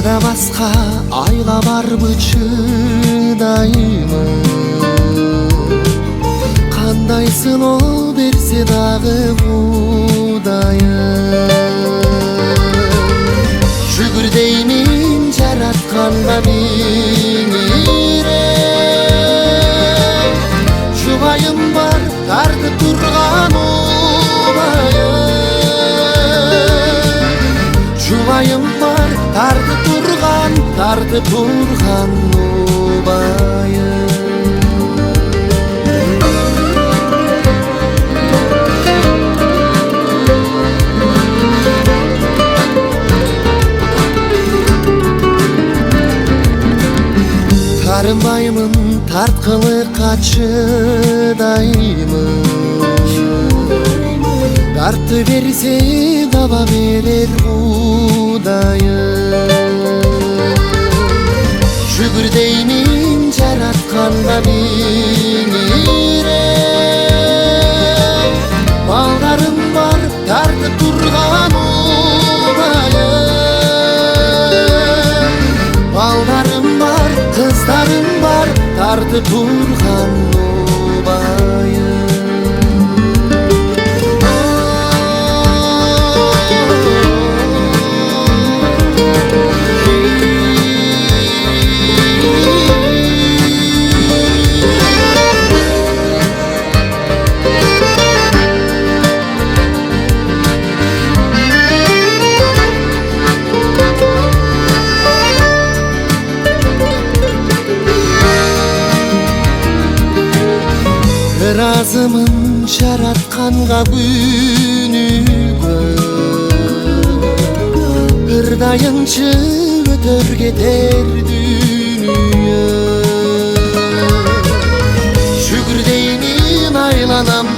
да басқа айла барбы чыдаймын, кандай сыноо берсе дагы Кудайым. Шүгүр деймин жаратканга миңире, жубайым бар тартып турган убайым. Жубайым бар тартып турган убайым. Тарынбаймын, тарткылыкка чыдаймын, тартты берсе таба берер Кудайым. Шүгүр деймин жаратканга миңире, балдарым бар тартып турган убайым. Балдарым бар, кыздарым бар тартып турган убайым. Разымын жаратканга күнүгө, ырдайынчы өтөр кетер дүйнө. Шүгүр деймин айланам